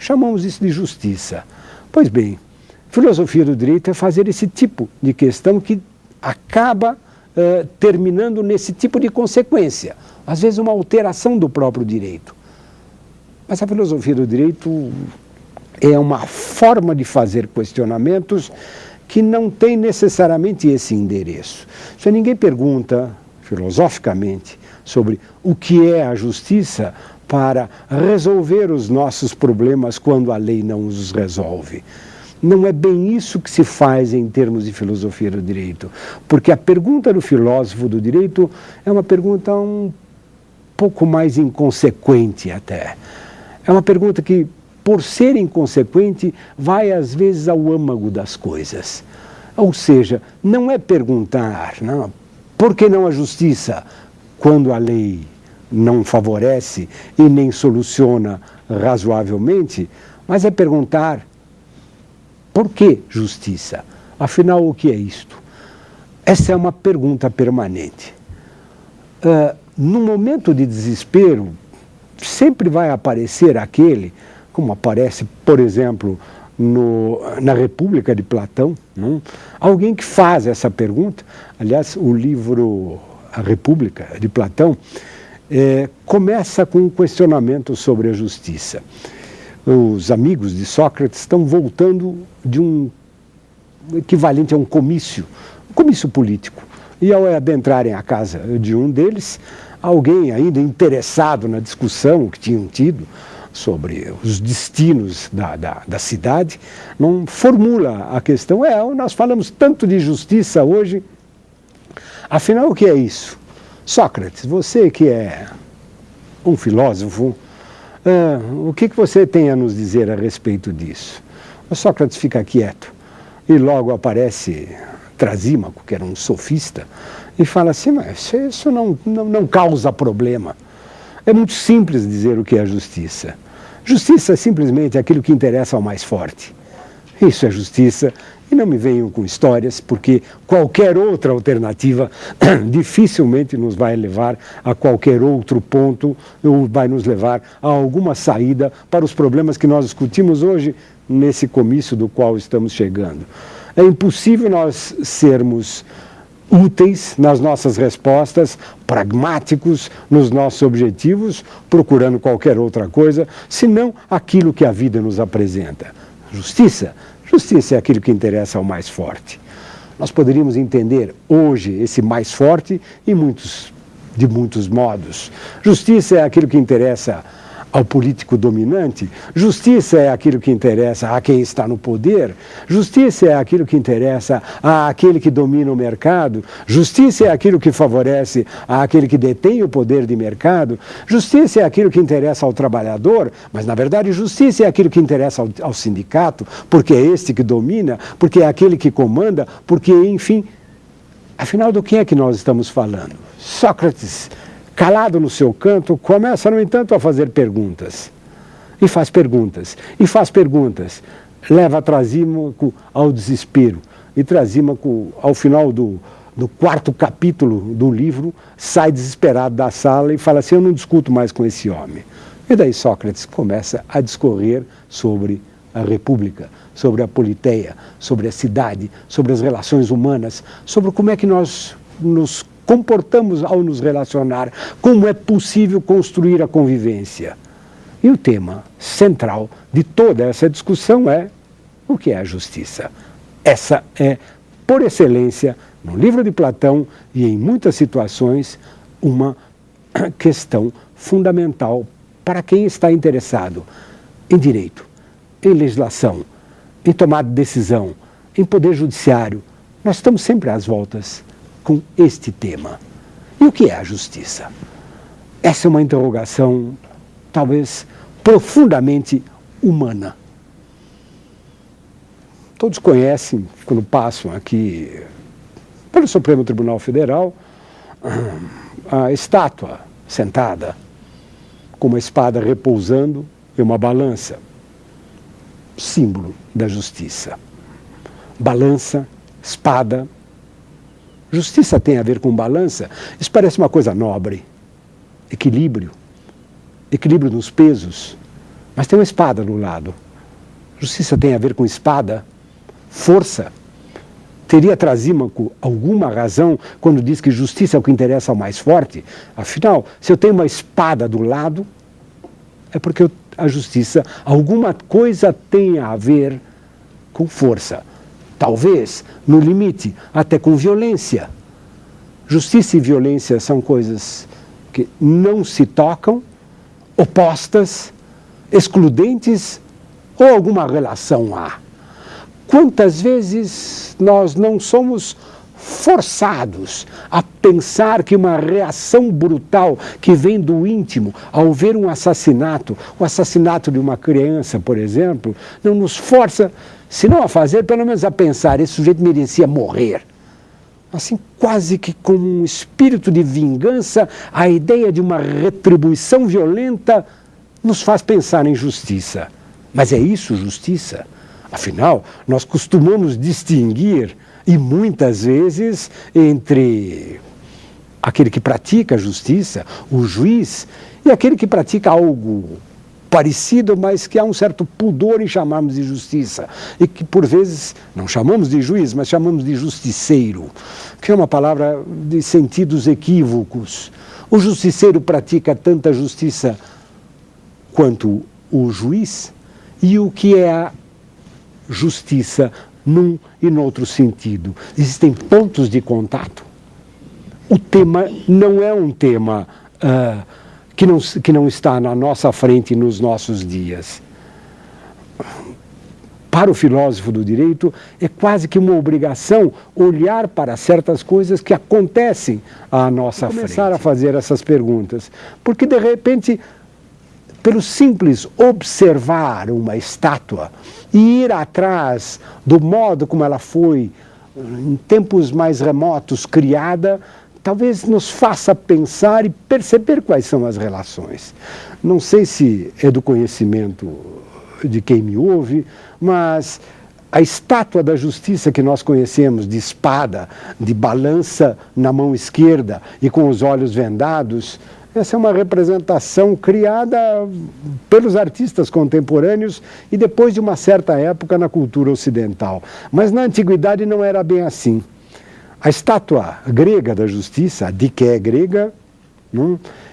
chamamos isso de justiça. Pois bem, filosofia do direito é fazer esse tipo de questão que acaba terminando nesse tipo de consequência. Às vezes uma alteração do próprio direito. Mas a filosofia do direito é uma forma de fazer questionamentos que não tem necessariamente esse endereço. Se ninguém pergunta, filosoficamente, sobre o que é a justiça para resolver os nossos problemas quando a lei não os resolve. Não é bem isso que se faz em termos de filosofia do direito, porque a pergunta do filósofo do direito é uma pergunta um pouco mais inconsequente até. É uma pergunta que, por ser inconsequente, vai às vezes ao âmago das coisas. Ou seja, não é perguntar, não, por que não a justiça, quando a lei não favorece e nem soluciona razoavelmente, mas é perguntar por que justiça? Afinal, o que é isto? Essa é uma pergunta permanente. No momento de desespero, sempre vai aparecer aquele, como aparece, por exemplo, na República de Platão, não? Alguém que faz essa pergunta. Aliás, o livro A República de Platão começa com um questionamento sobre a justiça. Os amigos de Sócrates estão voltando de um equivalente a um comício político. E ao adentrarem a casa de um deles, alguém ainda interessado na discussão que tinham tido sobre os destinos da cidade, não formula a questão, nós falamos tanto de justiça hoje, afinal o que é isso? Sócrates, você que é um filósofo, o que você tem a nos dizer a respeito disso? O Sócrates fica quieto e logo aparece Trasímaco, que era um sofista, e fala assim, mas isso não causa problema. É muito simples dizer o que é justiça. Justiça é simplesmente aquilo que interessa ao mais forte. Isso é justiça. E não me venham com histórias, porque qualquer outra alternativa dificilmente nos vai levar a qualquer outro ponto ou vai nos levar a alguma saída para os problemas que nós discutimos hoje nesse comício do qual estamos chegando. É impossível nós sermos úteis nas nossas respostas, pragmáticos nos nossos objetivos, procurando qualquer outra coisa, senão aquilo que a vida nos apresenta. Justiça? Justiça é aquilo que interessa ao mais forte. Nós poderíamos entender hoje esse mais forte de muitos modos. Justiça é aquilo que interessa ao político dominante, justiça é aquilo que interessa a quem está no poder, justiça é aquilo que interessa àquele que domina o mercado, justiça é aquilo que favorece àquele que detém o poder de mercado, justiça é aquilo que interessa ao trabalhador, mas na verdade justiça é aquilo que interessa ao sindicato, porque é este que domina, porque é aquele que comanda, porque, enfim, afinal do que é que nós estamos falando? Sócrates, calado no seu canto, começa, no entanto, a fazer perguntas. E faz perguntas. E faz perguntas. Leva Trasímaco ao desespero. E Trasímaco, ao final do quarto capítulo do livro, sai desesperado da sala e fala assim, eu não discuto mais com esse homem. E daí Sócrates começa a discorrer sobre a República, sobre a Politeia, sobre a cidade, sobre as relações humanas, sobre como é que nós nos comportamos ao nos relacionar, como é possível construir a convivência. E o tema central de toda essa discussão é o que é a justiça. Essa é, por excelência, no livro de Platão e em muitas situações, uma questão fundamental para quem está interessado em direito, em legislação, em tomada de decisão, em poder judiciário. Nós estamos sempre às voltas com este tema. E o que é a justiça? Essa é uma interrogação, talvez, profundamente humana. Todos conhecem, quando passam aqui pelo Supremo Tribunal Federal, a estátua sentada, com uma espada repousando e uma balança, símbolo da justiça. Balança, espada. Justiça tem a ver com balança? Isso parece uma coisa nobre. Equilíbrio. Equilíbrio nos pesos. mas tem uma espada do lado. Justiça tem a ver com espada, força. Teria Trasímaco alguma razão quando diz que justiça é o que interessa ao mais forte? Afinal, se eu tenho uma espada do lado, é porque a justiça, alguma coisa tem a ver com força. Talvez, no limite, até com violência. Justiça e violência são coisas que não se tocam, opostas, excludentes, ou alguma relação há. Quantas vezes nós não somos forçados a pensar que uma reação brutal que vem do íntimo ao ver um assassinato, o assassinato de uma criança, por exemplo, não nos força, se não a fazer, pelo menos a pensar, esse sujeito merecia morrer. Assim, quase que com um espírito de vingança, a ideia de uma retribuição violenta nos faz pensar em justiça. Mas é isso, justiça? Afinal, nós costumamos distinguir, e muitas vezes, entre aquele que pratica a justiça, o juiz, e aquele que pratica algo parecido, mas que há um certo pudor em chamarmos de justiça, e que por vezes não chamamos de juiz, mas chamamos de justiceiro, que é uma palavra de sentidos equívocos. O justiceiro pratica tanta justiça quanto o juiz, e o que é a justiça num e no outro sentido? Existem pontos de contato. O tema não é um tema que não está na nossa frente nos nossos dias. Para o filósofo do direito, é quase que uma obrigação olhar para certas coisas que acontecem à nossa frente. Começar a fazer essas perguntas, porque de repente, pelo simples observar uma estátua e ir atrás do modo como ela foi, em tempos mais remotos, criada, talvez nos faça pensar e perceber quais são as relações. Não sei se é do conhecimento de quem me ouve, mas a estátua da justiça que nós conhecemos, de espada, de balança na mão esquerda e com os olhos vendados, essa é uma representação criada pelos artistas contemporâneos e depois de uma certa época na cultura ocidental. Mas na antiguidade não era bem assim. A estátua grega da justiça, a Diké grega,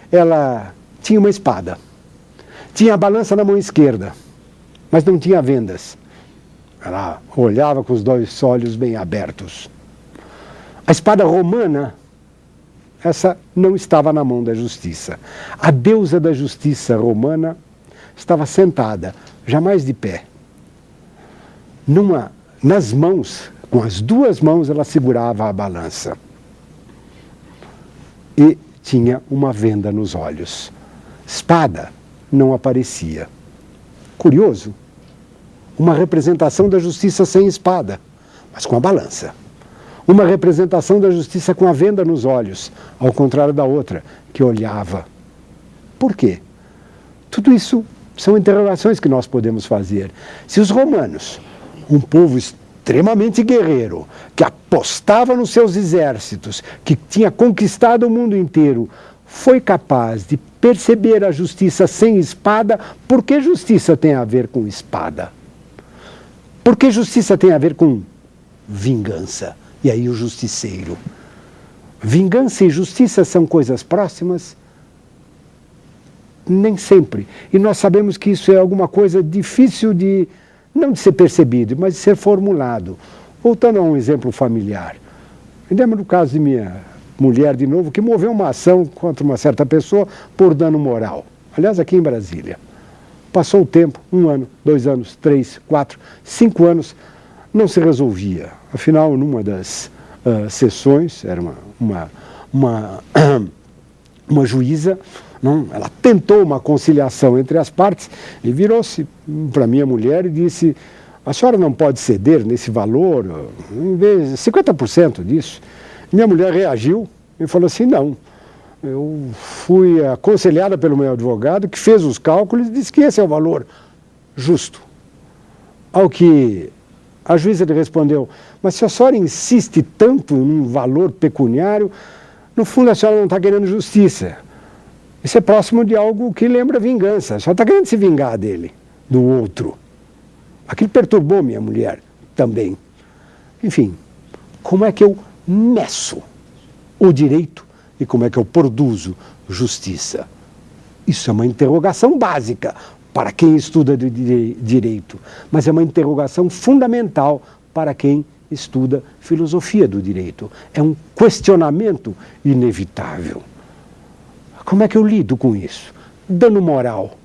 ela tinha uma espada. Tinha a balança na mão esquerda, mas não tinha vendas. Ela olhava com os dois olhos bem abertos. A espada romana, essa não estava na mão da justiça. A deusa da justiça romana estava sentada, jamais de pé. Nas mãos, com as duas mãos, ela segurava a balança. E tinha uma venda nos olhos. Espada não aparecia. Curioso. Uma representação da justiça sem espada, mas com a balança. Uma representação da justiça com a venda nos olhos, ao contrário da outra, que olhava. Por quê? Tudo isso são interrogações que nós podemos fazer. Se os romanos, um povo extremamente guerreiro, que apostava nos seus exércitos, que tinha conquistado o mundo inteiro, foi capaz de perceber a justiça sem espada, por que justiça tem a ver com espada? Por que justiça tem a ver com vingança? E aí o justiceiro. Vingança e justiça são coisas próximas? Nem sempre. E nós sabemos que isso é alguma coisa difícil de, não de ser percebido, mas de ser formulado. Voltando a um exemplo familiar. Me lembro do caso de minha mulher, de novo, que moveu uma ação contra uma certa pessoa por dano moral. Aliás, aqui em Brasília. Passou o tempo, 1 ano, 2 anos, 3, 4, 5 anos, não se resolvia. Afinal, numa das sessões, era uma juíza, ela tentou uma conciliação entre as partes e virou-se para minha mulher e disse: a senhora não pode ceder nesse valor, em vez de 50% disso. E minha mulher reagiu e falou assim: não. Eu fui aconselhada pelo meu advogado, que fez os cálculos e disse que esse é o valor justo. Ao que a juíza lhe respondeu: mas se a senhora insiste tanto num valor pecuniário, no fundo a senhora não está querendo justiça. Isso é próximo de algo que lembra vingança. Só está querendo se vingar dele, do outro. Aquilo perturbou minha mulher também. Enfim, como é que eu meço o direito e como é que eu produzo justiça? Isso é uma interrogação básica para quem estuda direito, mas é uma interrogação fundamental para quem estuda filosofia do direito. É um questionamento inevitável. Como é que eu lido com isso? Dano moral.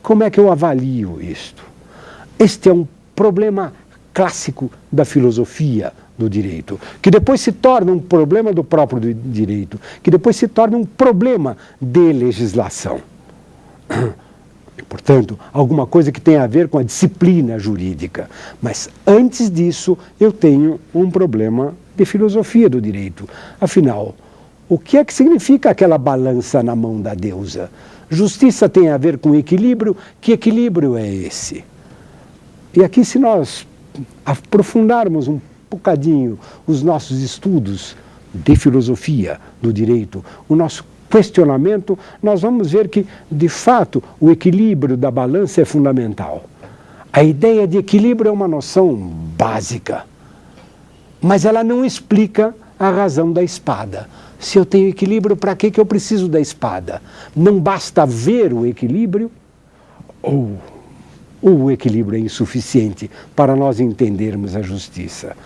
Como é que eu avalio isto? Este é um problema clássico da filosofia do direito, que depois se torna um problema do próprio direito, que depois se torna um problema de legislação. E, portanto, alguma coisa que tem a ver com a disciplina jurídica. Mas, antes disso, eu tenho um problema de filosofia do direito. Afinal, o que é que significa aquela balança na mão da deusa? Justiça tem a ver com equilíbrio. Que equilíbrio é esse? E aqui, se nós aprofundarmos um bocadinho os nossos estudos de filosofia do direito, o nosso questionamento, nós vamos ver que, de fato, o equilíbrio da balança é fundamental. A ideia de equilíbrio é uma noção básica, mas ela não explica a razão da espada. Se eu tenho equilíbrio, para que eu preciso da espada? Não basta ver o equilíbrio, ou o equilíbrio é insuficiente para nós entendermos a justiça.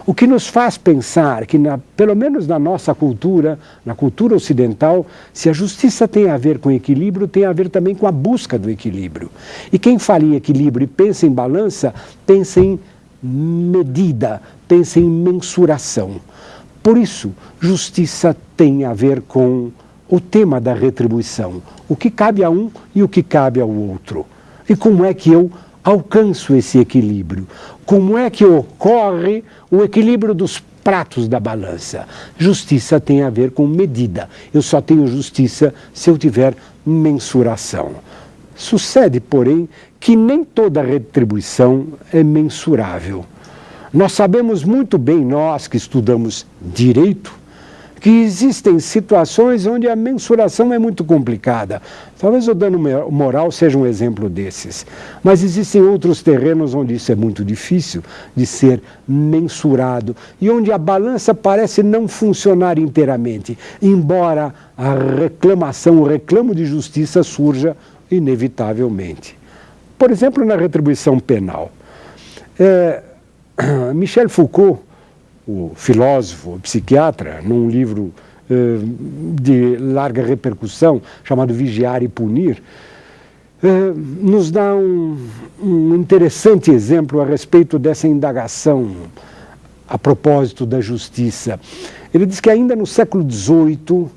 O que nos faz pensar que, pelo menos na nossa cultura, na cultura ocidental, se a justiça tem a ver com equilíbrio, tem a ver também com a busca do equilíbrio. E quem fala em equilíbrio e pensa em balança, pensa em medida, pensa em mensuração. Por isso, justiça tem a ver com o tema da retribuição, o que cabe a um e o que cabe ao outro. E como é que eu alcanço esse equilíbrio? Como é que ocorre o equilíbrio dos pratos da balança? Justiça tem a ver com medida. Eu só tenho justiça se eu tiver mensuração. Sucede, porém, que nem toda retribuição é mensurável. Nós sabemos muito bem, nós que estudamos direito, que existem situações onde a mensuração é muito complicada. Talvez o dano moral seja um exemplo desses. Mas existem outros terrenos onde isso é muito difícil de ser mensurado e onde a balança parece não funcionar inteiramente, embora a reclamação, o reclamo de justiça surja inevitavelmente. Por exemplo, na retribuição penal. Michel Foucault, o filósofo, o psiquiatra, num livro de larga repercussão, chamado Vigiar e Punir, nos dá um interessante exemplo a respeito dessa indagação a propósito da justiça. Ele diz que ainda no século XVIII,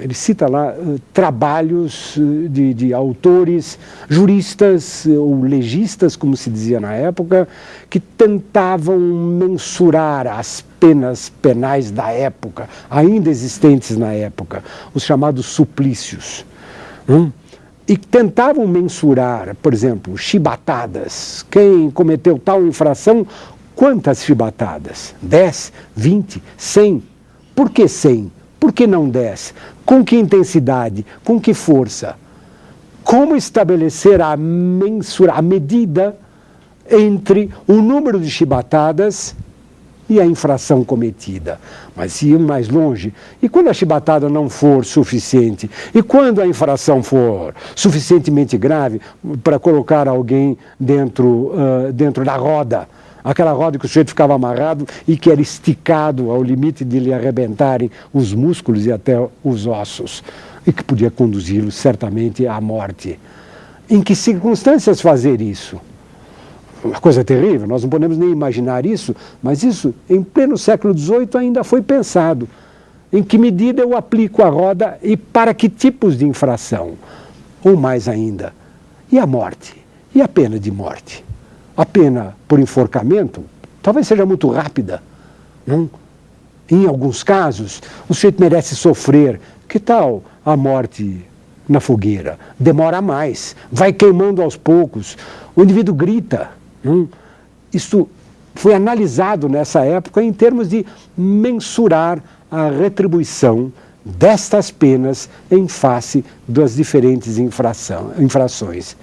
ele cita lá trabalhos de autores, juristas ou legistas, como se dizia na época, que tentavam mensurar as penas penais da época, ainda existentes na época, os chamados suplícios. E tentavam mensurar, por exemplo, chibatadas. Quem cometeu tal infração, quantas chibatadas? 10, 20, 100? Por que 100? Por que não 10? Com que intensidade? Com que força? Como estabelecer a medida entre o número de chibatadas e a infração cometida? Mas se ir mais longe, e quando a chibatada não for suficiente? E quando a infração for suficientemente grave para colocar alguém dentro da roda? Aquela roda que o sujeito ficava amarrado e que era esticado ao limite de lhe arrebentarem os músculos e até os ossos, e que podia conduzi-lo certamente à morte. Em que circunstâncias fazer isso? Uma coisa terrível, nós não podemos nem imaginar isso, mas isso, em pleno século XVIII, ainda foi pensado. Em que medida eu aplico a roda e para que tipos de infração? Ou mais ainda, e a morte? E a pena de morte? A pena por enforcamento talvez seja muito rápida. Não? Em alguns casos, o sujeito merece sofrer. Que tal a morte na fogueira? Demora mais, vai queimando aos poucos, o indivíduo grita. Não? Isso foi analisado nessa época em termos de mensurar a retribuição destas penas em face das diferentes infrações.